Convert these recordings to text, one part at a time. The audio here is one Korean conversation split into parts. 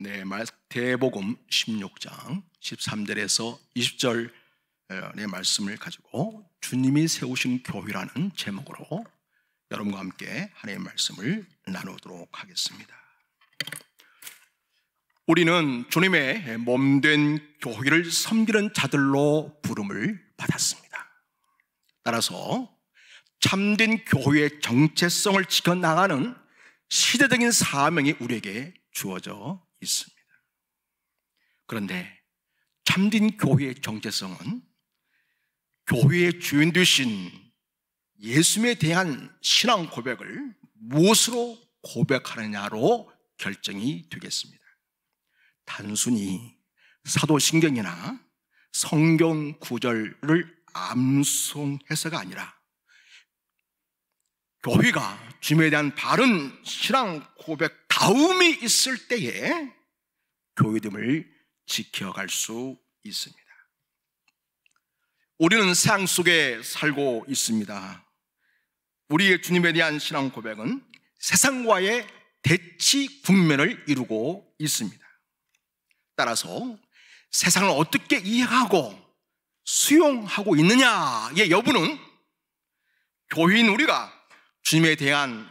마태복음 16장 13절에서 20절의 말씀을 가지고 주님이 세우신 교회라는 제목으로 여러분과 함께 하나님의 말씀을 나누도록 하겠습니다. 우리는 주님의 몸된 교회를 섬기는 자들로 부름을 받았습니다. 따라서 참된 교회의 정체성을 지켜나가는 시대적인 사명이 우리에게 주어져 있습니다. 그런데 참된 교회의 정체성은 교회의 주인 되신 예수님에 대한 신앙 고백을 무엇으로 고백하느냐로 결정이 되겠습니다. 단순히 사도신경이나 성경 구절을 암송해서가 아니라 교회가 주님에 대한 바른 신앙 고백 다움이 있을 때에 교회됨을 지켜갈 수 있습니다. 우리는 세상 속에 살고 있습니다. 우리의 주님에 대한 신앙 고백은 세상과의 대치 국면을 이루고 있습니다. 따라서 세상을 어떻게 이해하고 수용하고 있느냐의 여부는 교회인 우리가 주님에 대한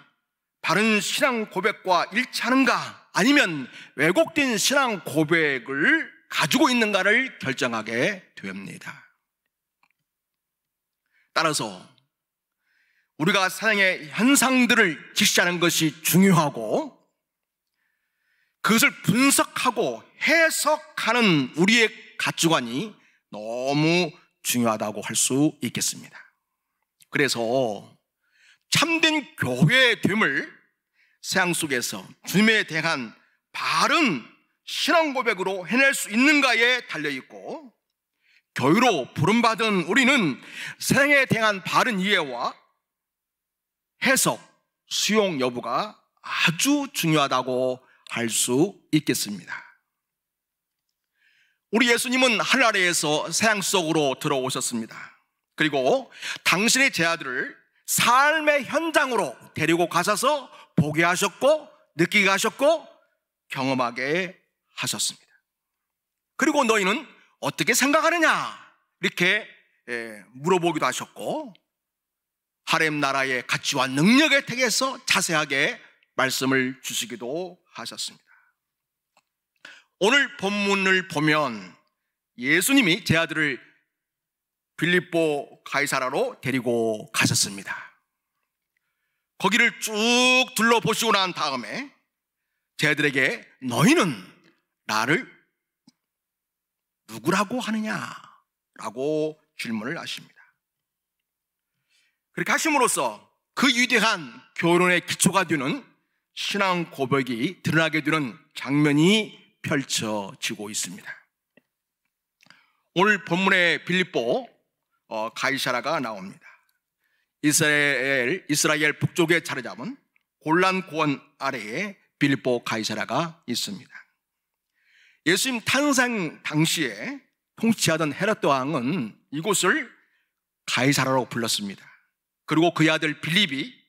바른 신앙 고백과 일치하는가 아니면 왜곡된 신앙 고백을 가지고 있는가를 결정하게 됩니다. 따라서 우리가 세상의 현상들을 직시하는 것이 중요하고 그것을 분석하고 해석하는 우리의 가치관이 너무 중요하다고 할 수 있겠습니다. 그래서 참된 교회됨을 세상 속에서 주님에 대한 바른 신앙 고백으로 해낼 수 있는가에 달려있고, 교회로 부름받은 우리는 세상에 대한 바른 이해와 해석, 수용 여부가 아주 중요하다고 할 수 있겠습니다. 우리 예수님은 하늘나라에서 세상 속으로 들어오셨습니다. 그리고 당신의 제자들을 삶의 현장으로 데리고 가셔서 보게 하셨고 느끼게 하셨고 경험하게 하셨습니다. 그리고 너희는 어떻게 생각하느냐 이렇게 물어보기도 하셨고 하나님 나라의 가치와 능력에 대해서 자세하게 말씀을 주시기도 하셨습니다. 오늘 본문을 보면 예수님이 제자들을 빌립보 가이사라로 데리고 가셨습니다. 거기를 쭉 둘러보시고 난 다음에 제자들에게 너희는 나를 누구라고 하느냐라고 질문을 하십니다. 그렇게 하심으로써 그 위대한 교론의 기초가 되는 신앙 고백이 드러나게 되는 장면이 펼쳐지고 있습니다. 오늘 본문의 빌립보 가이사라가 나옵니다. 이스라엘 북쪽에 자리 잡은 골란 고원 아래에 빌립보 가이사라가 있습니다. 예수님 탄생 당시에 통치하던 헤롯 왕은 이곳을 가이사라로 불렀습니다. 그리고 그의 아들 빌립이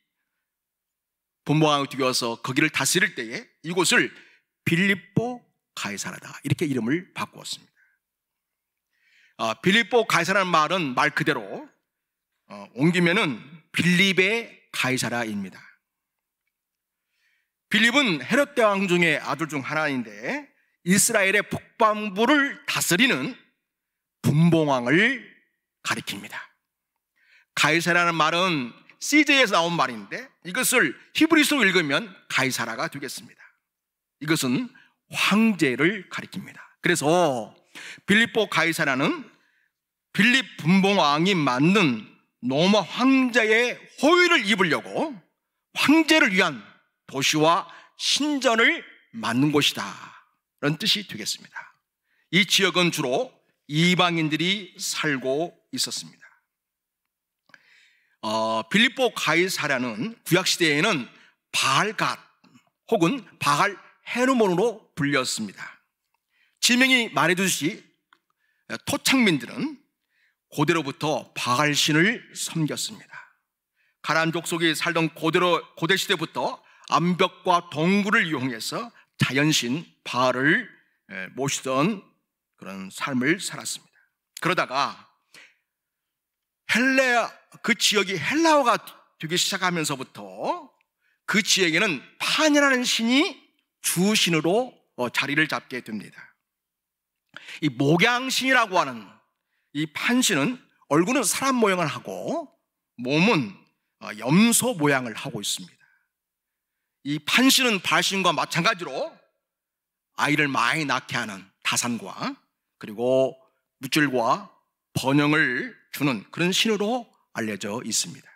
분봉왕을 뛰어서 거기를 다스릴 때에 이곳을 빌립보 가이사라다 이렇게 이름을 바꾸었습니다. 빌립보 가이사라는 말은 말 그대로 옮기면은 빌립의 가이사라입니다. 빌립은 헤롯 대왕 중의 아들 중 하나인데 이스라엘의 북반부를 다스리는 분봉왕을 가리킵니다. 가이사라는 말은 CJ에서 나온 말인데 이것을 히브리서로 읽으면 가이사라가 되겠습니다. 이것은 황제를 가리킵니다. 그래서 빌립보 가이사라는 빌립 분봉왕이 만든 로마 황제의 호의를 입으려고 황제를 위한 도시와 신전을 만든 곳이다 라는 뜻이 되겠습니다. 이 지역은 주로 이방인들이 살고 있었습니다. 빌립보 가이사라는 구약시대에는 바알갓 혹은 바알 헤르몬으로 불렸습니다. 지명이 말해주듯이 토착민들은 고대로부터 바알신을 섬겼습니다. 가나안 족속이 살던 고대 시대부터 암벽과 동굴을 이용해서 자연신 바알을 모시던 그런 삶을 살았습니다. 그러다가 그 지역이 헬라어가 되기 시작하면서부터 그 지역에는 판이라는 신이 주신으로 자리를 잡게 됩니다. 이 목양신이라고 하는 이 판신은 얼굴은 사람 모양을 하고 몸은 염소 모양을 하고 있습니다. 이 판신은 바알신과 마찬가지로 아이를 많이 낳게 하는 다산과 그리고 무줄과 번영을 주는 그런 신으로 알려져 있습니다.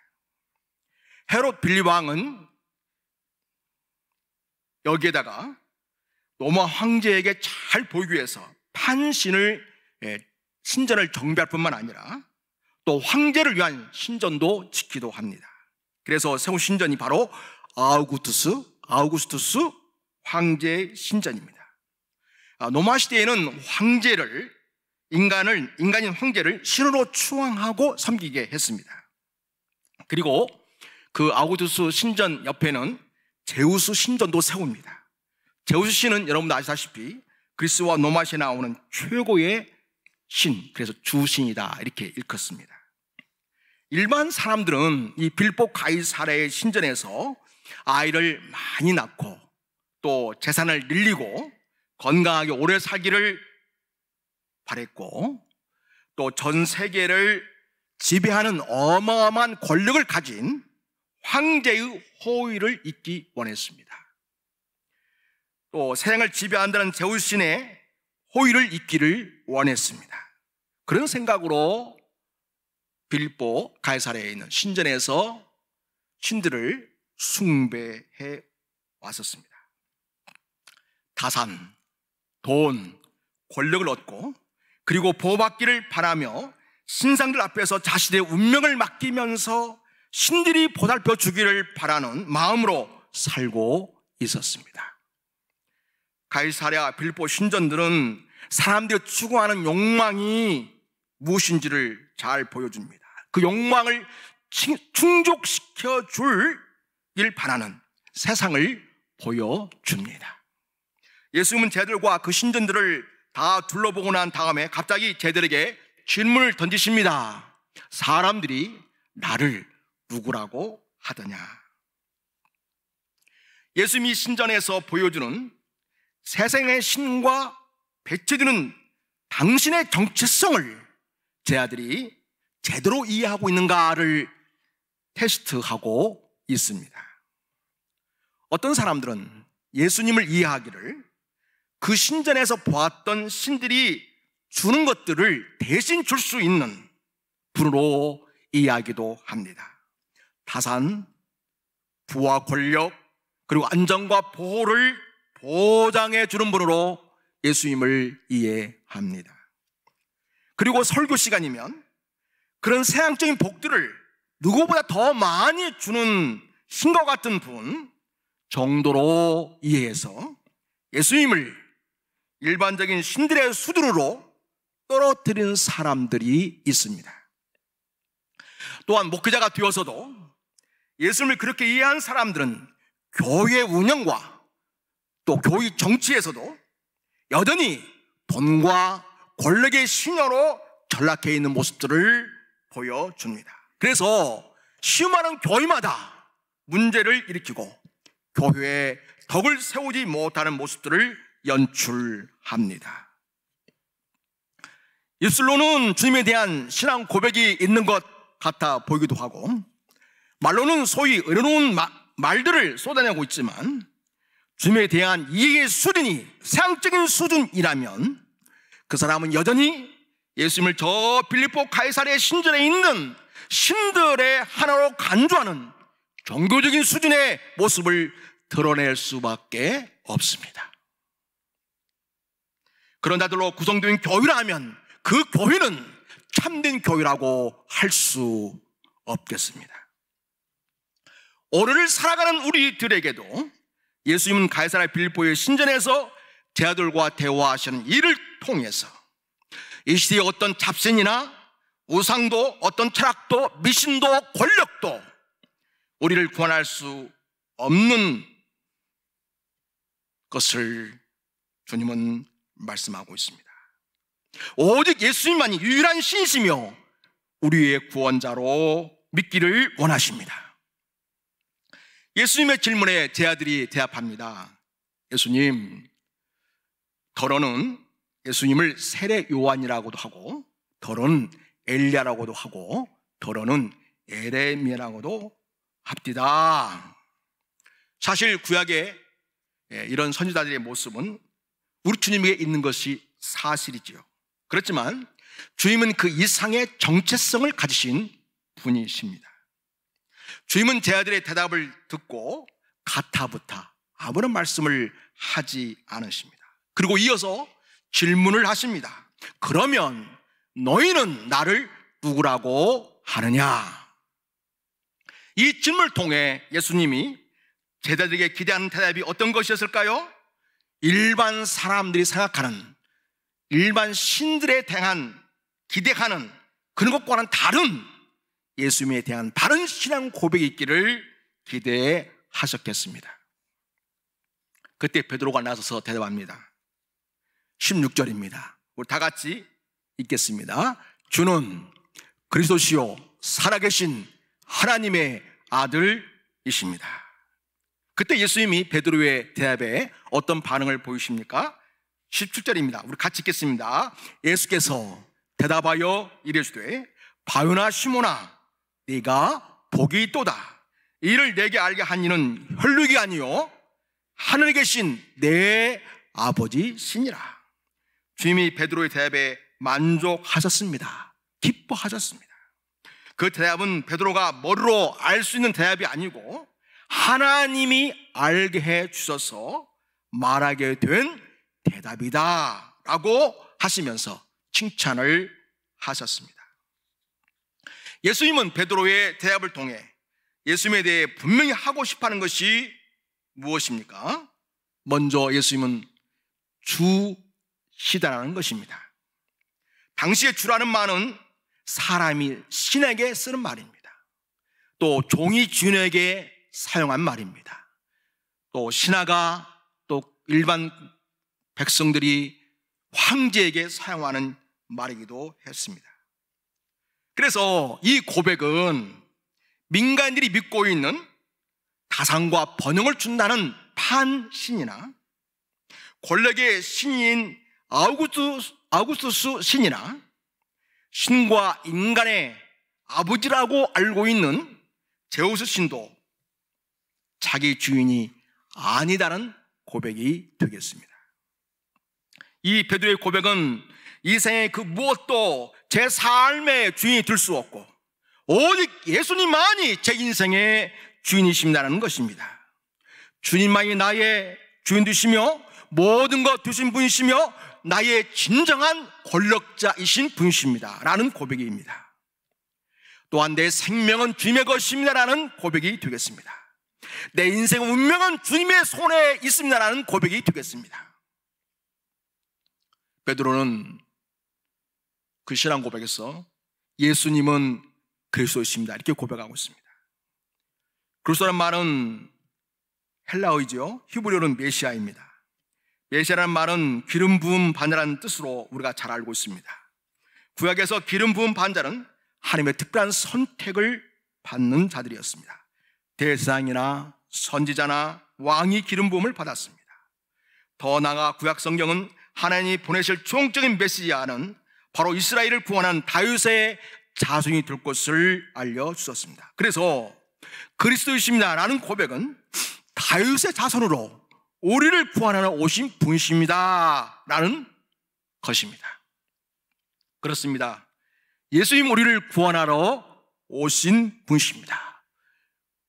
헤롯 빌립 왕은 여기에다가 로마 황제에게 잘 보이기 위해서 판신을 신전을 정비할 뿐만 아니라 또 황제를 위한 신전도 짓기도 합니다. 그래서 세운 신전이 바로 아우구스투스 황제의 신전입니다. 로마 시대에는 황제를 인간인 황제를 신으로 추앙하고 섬기게 했습니다. 그리고 그 아우구스투스 신전 옆에는 제우스 신전도 세웁니다. 제우스 신은 여러분도 아시다시피 그리스와 로마시에 나오는 최고의 신, 그래서 주신이다 이렇게 일컫습니다. 일반 사람들은 이 빌보 가이사랴의 신전에서 아이를 많이 낳고 또 재산을 늘리고 건강하게 오래 살기를 바랬고 또 전 세계를 지배하는 어마어마한 권력을 가진 황제의 호의를 잊기 원했습니다. 또 세상을 지배한다는 제우스 신의 호의를 잊기를 원했습니다. 그런 생각으로 빌보 가이사랴에 있는 신전에서 신들을 숭배해 왔었습니다. 다산, 돈, 권력을 얻고 그리고 보호받기를 바라며 신상들 앞에서 자신의 운명을 맡기면서 신들이 보살펴 주기를 바라는 마음으로 살고 있었습니다. 가이사랴 빌보 신전들은 사람들이 추구하는 욕망이 무엇인지를 잘 보여줍니다. 그 욕망을 충족시켜 주길 바라는 세상을 보여줍니다. 예수님은 제들과 그 신전들을 다 둘러보고 난 다음에 갑자기 제들에게 질문을 던지십니다. 사람들이 나를 누구라고 하더냐? 예수님이 신전에서 보여주는 세상의 신과 배치되는 당신의 정체성을 제 아들이 제대로 이해하고 있는가를 테스트하고 있습니다. 어떤 사람들은 예수님을 이해하기를 그 신전에서 보았던 신들이 주는 것들을 대신 줄 수 있는 분으로 이해하기도 합니다. 다산, 부와 권력, 그리고 안전과 보호를 보장해 주는 분으로 예수님을 이해합니다. 그리고 설교 시간이면 그런 세상적인 복들을 누구보다 더 많이 주는 신과 같은 분 정도로 이해해서 예수님을 일반적인 신들의 수준으로 떨어뜨리는 사람들이 있습니다. 또한 목회자가 되어서도 예수님을 그렇게 이해한 사람들은 교회 운영과 또 교회 정치에서도 여전히 돈과 권력의 신여로 전락해 있는 모습들을 보여줍니다. 그래서 수많은 교회마다 문제를 일으키고 교회에 덕을 세우지 못하는 모습들을 연출합니다. 입술로는 주님에 대한 신앙 고백이 있는 것 같아 보이기도 하고 말로는 소위 의로운 말들을 쏟아내고 있지만 주님에 대한 이해의 수준이 세상적인 수준이라면 그 사람은 여전히 예수님을 저 빌립보 가이사랴 신전에 있는 신들의 하나로 간주하는 종교적인 수준의 모습을 드러낼 수밖에 없습니다. 그런 자들로 구성된 교회라면 그 교회는 참된 교회라고 할 수 없겠습니다. 오늘을 살아가는 우리들에게도 예수님은 가이사랴 빌립보의 신전에서 제자들과 대화하시는 이를 통해서 이 시대의 어떤 잡신이나 우상도 어떤 철학도 미신도 권력도 우리를 구원할 수 없는 것을 주님은 말씀하고 있습니다. 오직 예수님만이 유일한 신이시며 우리의 구원자로 믿기를 원하십니다. 예수님의 질문에 제 아들이 대답합니다. 예수님, 더러는 예수님을 세례 요한이라고도 하고, 더러는 엘리야라고도 하고, 더러는 에레미야라고도 합디다. 사실 구약의 이런 선지자들의 모습은 우리 주님에게 있는 것이 사실이지요. 그렇지만 주님은 그 이상의 정체성을 가지신 분이십니다. 주님은 제 아들의 대답을 듣고 가타부타 아무런 말씀을 하지 않으십니다. 그리고 이어서 질문을 하십니다. 그러면 너희는 나를 누구라고 하느냐? 이 질문을 통해 예수님이 제자들에게 기대하는 대답이 어떤 것이었을까요? 일반 사람들이 생각하는, 일반 신들에 대한 기대하는 그런 것과는 다른 예수님에 대한 바른 신앙 고백이 있기를 기대하셨겠습니다. 그때 베드로가 나서서 대답합니다. 16절입니다. 우리 다 같이 읽겠습니다. 주는 그리스도시요 살아계신 하나님의 아들이십니다. 그때 예수님이 베드로의 대답에 어떤 반응을 보이십니까? 17절입니다. 우리 같이 읽겠습니다. 예수께서 대답하여 이르시되 바요나 시몬아, 네가 복이 있도다. 이를 내게 알게 한 이는 혈육이 아니요 하늘에 계신 내 아버지시니라. 주님이 베드로의 대답에 만족하셨습니다. 기뻐하셨습니다. 그 대답은 베드로가 머리로 알 수 있는 대답이 아니고 하나님이 알게 해 주셔서 말하게 된 대답이다 라고 하시면서 칭찬을 하셨습니다. 예수님은 베드로의 대답을 통해 예수님에 대해 분명히 하고 싶어하는 것이 무엇입니까? 먼저 예수님은 주시다라는 것입니다. 당시에 주라는 말은 사람이 신에게 쓰는 말입니다. 또 종이 주인에게 사용한 말입니다. 또 신하가 또 일반 백성들이 황제에게 사용하는 말이기도 했습니다. 그래서 이 고백은 민간인들이 믿고 있는 다상과 번영을 준다는 판신이나 권력의 신인 아우구스투스 신이나 신과 인간의 아버지라고 알고 있는 제우스 신도 자기 주인이 아니다는 고백이 되겠습니다. 이 베드로의 고백은 이 생의 그 무엇도 제 삶의 주인이 될 수 없고 오직 예수님만이 제 인생의 주인이십니다라는 것입니다. 주님만이 나의 주인 되시며 모든 것 되신 분이시며 나의 진정한 권력자이신 분이십니다 라는 고백입니다. 또한 내 생명은 주님의 것입니다 라는 고백이 되겠습니다. 내 인생의 운명은 주님의 손에 있습니다 라는 고백이 되겠습니다. 베드로는 그 신앙 고백에서 예수님은 그리스도이십니다 이렇게 고백하고 있습니다. 그리스도라는 말은 헬라어이죠. 히브리어는 메시아입니다. 메시아라는 말은 기름 부은 반자라는 뜻으로 우리가 잘 알고 있습니다. 구약에서 기름 부은 반자는 하나님의 특별한 선택을 받는 자들이었습니다. 대제사장이나 선지자나 왕이 기름 부음을 받았습니다. 더 나아가 구약 성경은 하나님이 보내실 최종적인 메시아는 바로 이스라엘을 구원한 다윗의 자손이 될 것을 알려주셨습니다. 그래서 그리스도이십니다 라는 고백은 다윗의 자손으로 우리를 구원하러 오신 분이십니다 라는 것입니다. 그렇습니다. 예수님 우리를 구원하러 오신 분이십니다.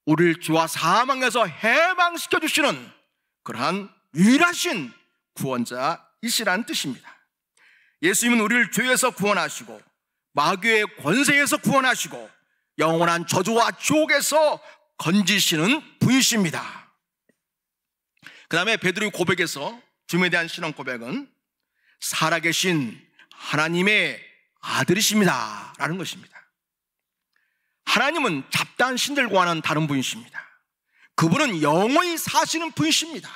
우리를 죄와 사망에서 해방시켜 주시는 그러한 유일하신 구원자이시라는 뜻입니다. 예수님은 우리를 죄에서 구원하시고 마귀의 권세에서 구원하시고 영원한 저주와 지옥에서 건지시는 분이십니다. 그 다음에 베드로의 고백에서 주님에 대한 신앙 고백은 살아계신 하나님의 아들이십니다 라는 것입니다. 하나님은 잡다한 신들과는 다른 분이십니다. 그분은 영원히 사시는 분이십니다.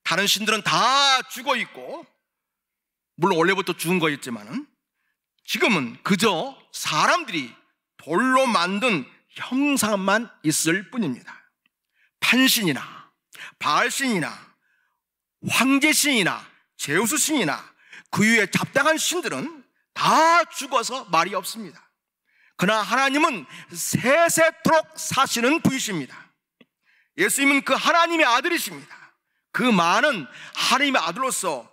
다른 신들은 다 죽어 있고, 물론 원래부터 죽은 거였지만은 지금은 그저 사람들이 돌로 만든 형상만 있을 뿐입니다. 판신이나 바알신이나 황제신이나 제우스신이나 그 위에 잡다한 신들은 다 죽어서 말이 없습니다. 그러나 하나님은 세세토록 사시는 분이십니다. 예수님은 그 하나님의 아들이십니다. 그 많은 하나님의 아들로서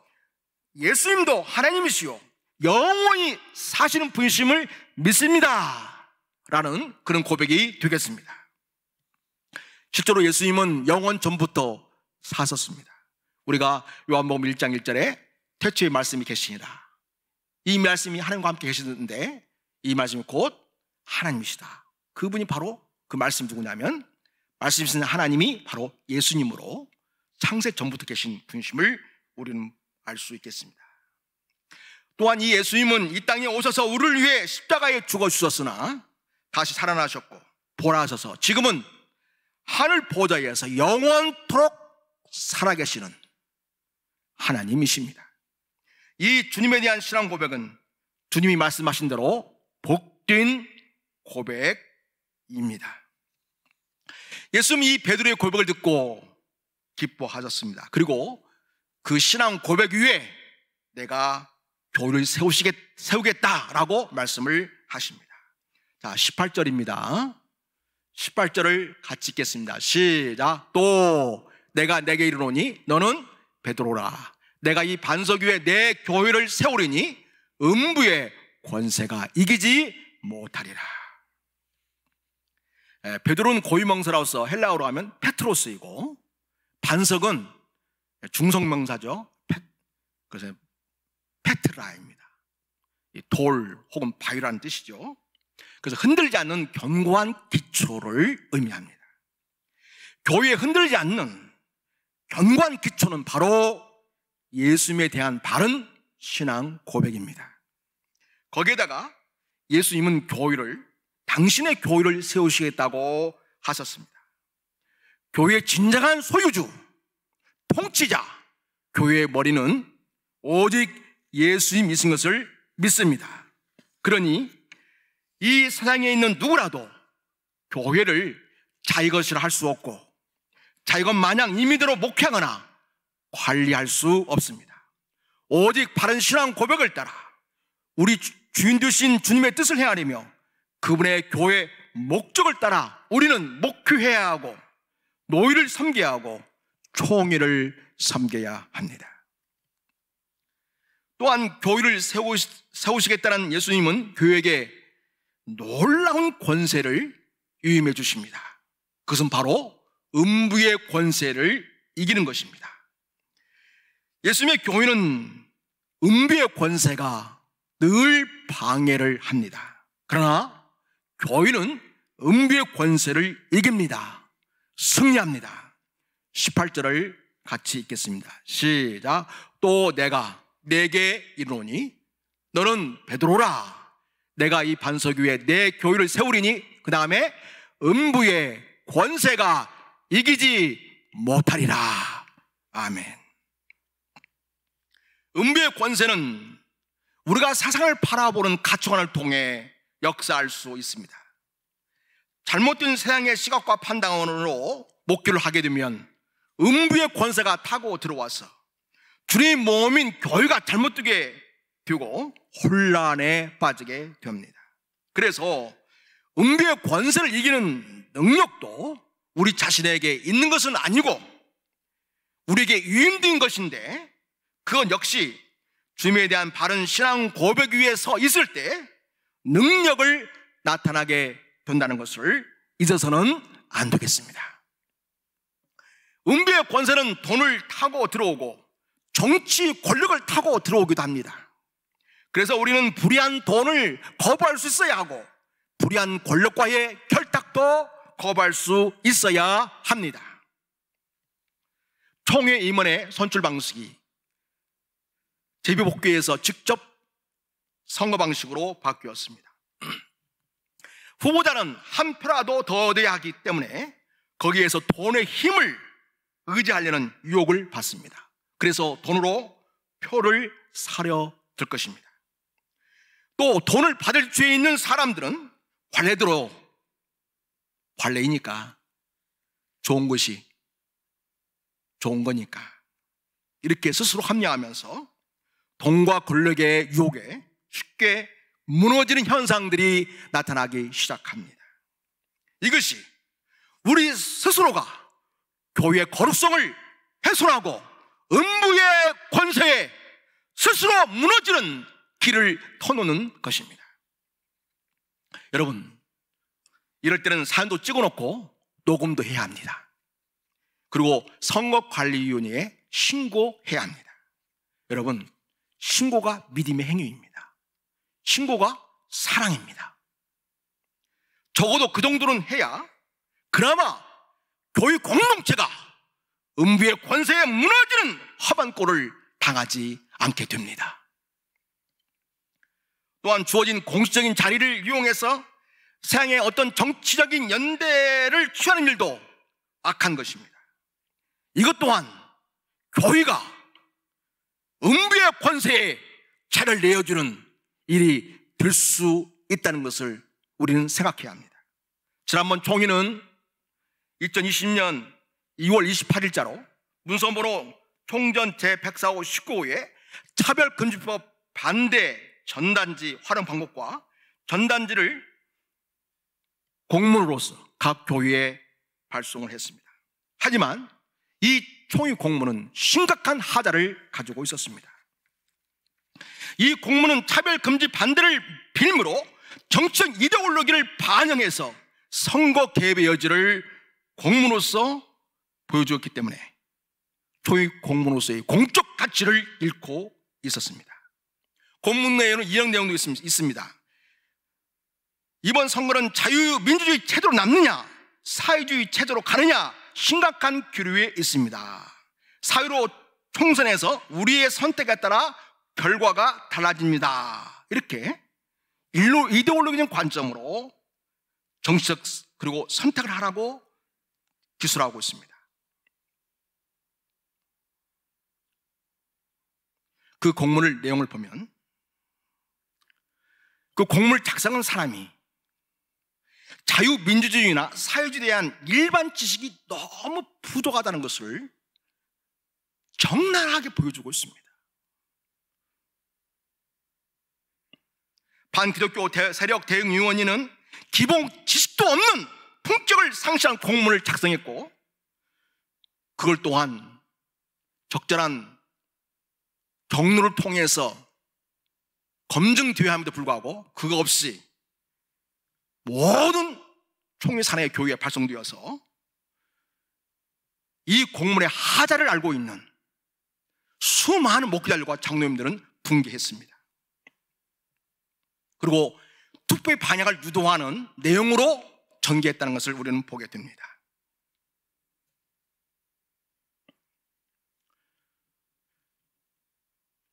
예수님도 하나님이시요 영원히 사시는 분이심을 믿습니다 라는 그런 고백이 되겠습니다. 실제로 예수님은 영원 전부터 사셨습니다. 우리가 요한복음 1장 1절에 태초의 말씀이 계시니라, 이 말씀이 하나님과 함께 계시는데 이 말씀이 곧 하나님이시다. 그분이 바로 그 말씀 누구냐면 말씀이신 하나님이 바로 예수님으로 창세 전부터 계신 분이심을 우리는 알 수 있겠습니다. 또한 이 예수님은 이 땅에 오셔서 우리를 위해 십자가에 죽어 주셨으나 다시 살아나셨고 부활하셔서 지금은 하늘 보좌에서 영원토록 살아계시는 하나님이십니다. 이 주님에 대한 신앙 고백은 주님이 말씀하신 대로 복된 고백입니다. 예수님이 이 베드로의 고백을 듣고 기뻐하셨습니다. 그리고 그 신앙 고백 위에 내가 교회를 세우겠다라고 말씀을 하십니다. 자, 18절입니다. 18절을 같이 읽겠습니다. 시작. 또 내가 내게 이르노니 너는 베드로라. 내가 이 반석 위에 내 교회를 세우리니 음부의 권세가 이기지 못하리라. 베드로는 고유명사로서 헬라어로 하면 페트로스이고, 반석은 중성명사죠. 그래서 페트라입니다. 돌 혹은 바위라는 뜻이죠. 그래서 흔들지 않는 견고한 기초를 의미합니다. 교회에 흔들지 않는 견고한 기초는 바로 예수님에 대한 바른 신앙 고백입니다. 거기에다가 예수님은 당신의 교회를 세우시겠다고 하셨습니다. 교회의 진정한 소유주, 통치자, 교회의 머리는 오직 예수님이신 것을 믿습니다. 그러니 이 세상에 있는 누구라도 교회를 자기 것이라 할 수 없고 자기 것 마냥 임의대로 목회하거나 관리할 수 없습니다. 오직 바른 신앙 고백을 따라 우리 주인 되신 주님의 뜻을 헤아리며 그분의 교회 목적을 따라 우리는 목회해야 하고 노예를 섬겨야 하고 총회를 섬겨야 합니다. 또한 교회를 세우시겠다는 예수님은 교회에게 놀라운 권세를 유임해 주십니다. 그것은 바로 음부의 권세를 이기는 것입니다. 예수님의 교회는 음부의 권세가 늘 방해를 합니다. 그러나 교회는 음부의 권세를 이깁니다. 승리합니다. 18절을 같이 읽겠습니다. 시작. 또 내가 내게 이르노니 너는 베드로라. 내가 이 반석 위에 내 교회를 세우리니 그 다음에 음부의 권세가 이기지 못하리라. 아멘. 음부의 권세는 우리가 세상을 바라보는 가치관을 통해 역사할 수 있습니다. 잘못된 세상의 시각과 판단으로 목회를 하게 되면 음부의 권세가 타고 들어와서 주님의 몸인 교회가 잘못되게 되고 혼란에 빠지게 됩니다. 그래서 음부의 권세를 이기는 능력도 우리 자신에게 있는 것은 아니고 우리에게 유임된 것인데, 그건 역시 주님에 대한 바른 신앙 고백 위에 서 있을 때 능력을 나타나게 된다는 것을 잊어서는 안 되겠습니다. 음부의 권세는 돈을 타고 들어오고 정치 권력을 타고 들어오기도 합니다. 그래서 우리는 불의한 돈을 거부할 수 있어야 하고 불의한 권력과의 결탁도 거부할 수 있어야 합니다. 총회 임원의 선출 방식이 제비복귀에서 직접 선거 방식으로 바뀌었습니다. 후보자는 한 표라도 더 얻어야 하기 때문에 거기에서 돈의 힘을 의지하려는 유혹을 받습니다. 그래서 돈으로 표를 사려 들 것입니다. 또 돈을 받을 죄에 있는 사람들은 관례대로, 관례이니까 좋은 것이 좋은 거니까 이렇게 스스로 합리화하면서 돈과 권력의 유혹에 쉽게 무너지는 현상들이 나타나기 시작합니다. 이것이 우리 스스로가 교회의 거룩성을 훼손하고 음부의 권세에 스스로 무너지는 길을 터놓는 것입니다. 여러분, 이럴 때는 사연도 찍어놓고 녹음도 해야 합니다. 그리고 선거관리위원회에 신고해야 합니다. 여러분, 신고가 믿음의 행위입니다. 신고가 사랑입니다. 적어도 그 정도는 해야 그나마 교회 공동체가 음부의 권세에 무너지는 험한 꼴을 당하지 않게 됩니다. 또한 주어진 공식적인 자리를 이용해서 세상의 어떤 정치적인 연대를 취하는 일도 악한 것입니다. 이것 또한 교회가 음부의 권세에 차를 내어주는 일이 될 수 있다는 것을 우리는 생각해야 합니다. 지난번 총회는 2020년 2월 28일자로 문서번호 총전 제104호 19호에 차별금지법 반대 전단지 활용 방법과 전단지를 공문으로서 각 교회에 발송을 했습니다. 하지만 이 총회 공문은 심각한 하자를 가지고 있었습니다. 이 공문은 차별금지 반대를 빌미로 정치적 이데올로기를 반영해서 선거 개입의 여지를 공문으로서 보여주었기 때문에 총회 공문으로서의 공적 가치를 잃고 있었습니다. 공문 내에는 이런 내용도 있습니다. 이번 선거는 자유민주주의 체제로 남느냐 사회주의 체제로 가느냐 심각한 기류에 있습니다. 사유로 총선에서 우리의 선택에 따라 결과가 달라집니다. 이렇게 이데올로기적 관점으로 정치적 그리고 선택을 하라고 기술하고 있습니다. 그 공문을 내용을 보면 그 공문을 작성한 사람이 자유민주주의나 사회주의에 대한 일반 지식이 너무 부족하다는 것을 적나라하게 보여주고 있습니다. 반기독교 세력 대응위원회는 기본 지식도 없는 품격을 상실한 공문을 작성했고 그걸 또한 적절한 경로를 통해서 검증되어야 함에도 불구하고 그거 없이 모든 총회 산하의 교회에 발송되어서 이 공문의 하자를 알고 있는 수많은 목회자들과 장로님들은 분개했습니다. 그리고 투표의 반영을 유도하는 내용으로 전개했다는 것을 우리는 보게 됩니다.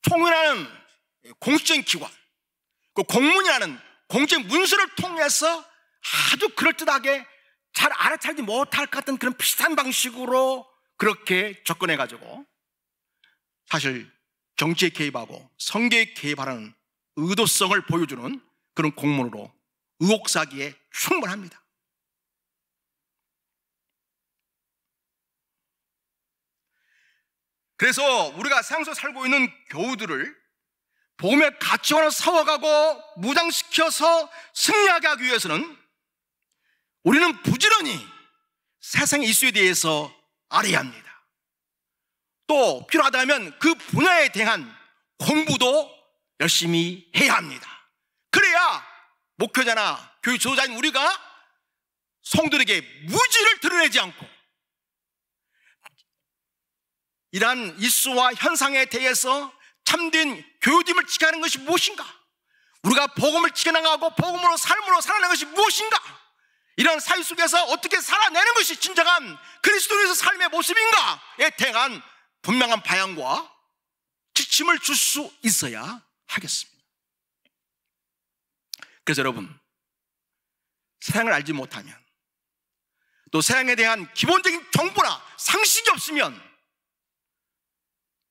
총회라는 공식적인 기관, 그 공문이라는 공적 문서를 통해서 아주 그럴듯하게 잘 알아차리지 못할 것 같은 그런 비슷한 방식으로 그렇게 접근해가지고 사실 정치에 개입하고 선거에 개입하라는 의도성을 보여주는 그런 공문으로 의혹사기에 충분합니다. 그래서 우리가 세상에서 살고 있는 교우들을 복음의 가치관을 세워가고 무장시켜서 승리하게 하기 위해서는 우리는 부지런히 세상의 이슈에 대해서 알아야 합니다. 또 필요하다면 그 분야에 대한 공부도 열심히 해야 합니다. 그래야 목회자나 교육 지도자인 우리가 성도들에게 무지를 드러내지 않고 이러한 이슈와 현상에 대해서 참된 교육임을 지켜가는 것이 무엇인가? 우리가 복음을 지켜나가고 복음으로 삶으로 살아내는 것이 무엇인가? 이러한 사회 속에서 어떻게 살아내는 것이 진정한 그리스도인의 삶의 모습인가에 대한 분명한 방향과 지침을 줄 수 있어야 하겠습니다. 그래서 여러분, 세상을 알지 못하면 또 세상에 대한 기본적인 정보나 상식이 없으면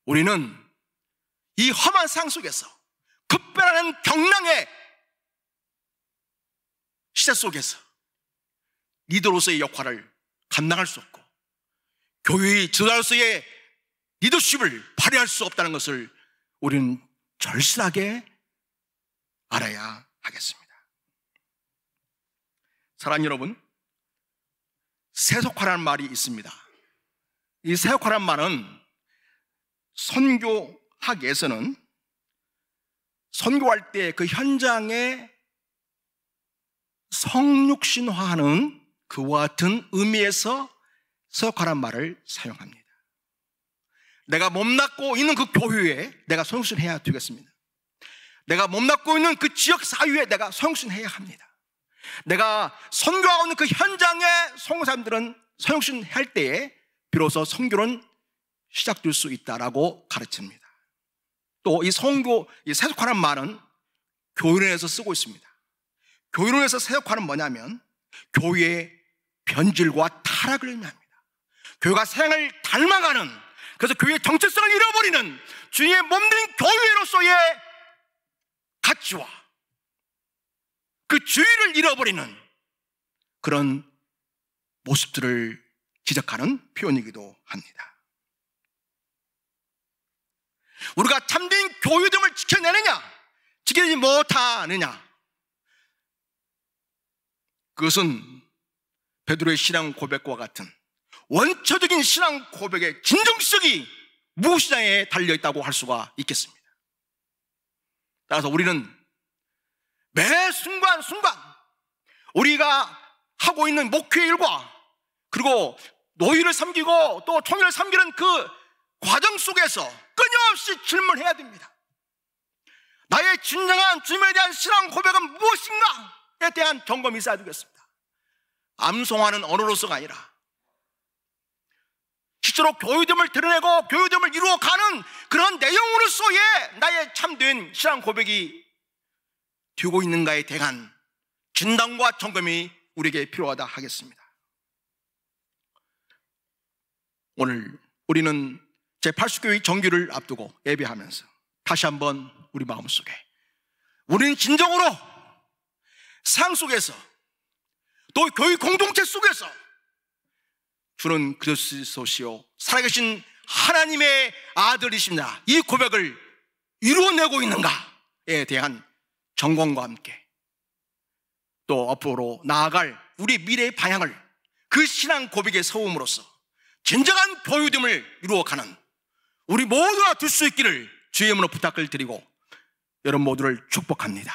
우리는 이 험한 세상 속에서 급변하는 경랑의 시대 속에서 리더로서의 역할을 감당할 수 없고 교회의 지도자로서의 리더십을 발휘할 수 없다는 것을 우리는 절실하게 알아야 하겠습니다. 사랑하는 여러분, 세속화라는 말이 있습니다. 이 세속화라는 말은 선교학에서는 선교할 때 그 현장에 성육신화하는 그와 같은 의미에서 세속화라는 말을 사용합니다. 내가 몸담고 있는 그 교회에 내가 성육신해야 되겠습니다. 내가 몸담고 있는 그 지역 사회에 내가 성육신해야 합니다. 내가 선교하고 있는 그 현장에 선교사님들은 성육신할 때에 비로소 선교는 시작될 수 있다라고 가르칩니다. 또 이 선교, 이 세속화라는 말은 교회론에서 쓰고 있습니다. 교회론에서 세속화는 뭐냐면 교회의 변질과 타락을 의미합니다. 교회가 세상을 닮아가는, 그래서 교회의 정체성을 잃어버리는 주님의 몸된 교회로서의 가치와 그 주의를 잃어버리는 그런 모습들을 지적하는 표현이기도 합니다. 우리가 참된 교회됨을 지켜내느냐, 지키지 못하느냐, 그것은 베드로의 신앙 고백과 같은 원초적인 신앙 고백의 진정성이 무엇이냐에 달려있다고 할 수가 있겠습니다. 따라서 우리는 매 순간순간 우리가 하고 있는 목회 일과 그리고 노예를 섬기고 또 총회를 섬기는 그 과정 속에서 끊임없이 질문해야 됩니다. 나의 진정한 주님에 대한 신앙 고백은 무엇인가에 대한 점검이 있어야 되겠습니다. 암송하는 언어로서가 아니라 실제로 교회됨을 드러내고 교회됨을 이루어가는 그런 내용으로서의 나의 참된 신앙 고백이 되고 있는가에 대한 진단과 점검이 우리에게 필요하다 하겠습니다. 오늘 우리는 제80교회 정규를 앞두고 예배하면서 다시 한번 우리 마음속에 우리는 진정으로 세상 속에서 또 교회 공동체 속에서 주는 그리스도시요 살아계신 하나님의 아들이십니다, 이 고백을 이루어내고 있는가에 대한 점검과 함께 또 앞으로 나아갈 우리 미래의 방향을 그 신앙 고백의 서움으로써 진정한 교회됨을 이루어가는 우리 모두가 될 수 있기를 주의 이름으로 부탁을 드리고 여러분 모두를 축복합니다.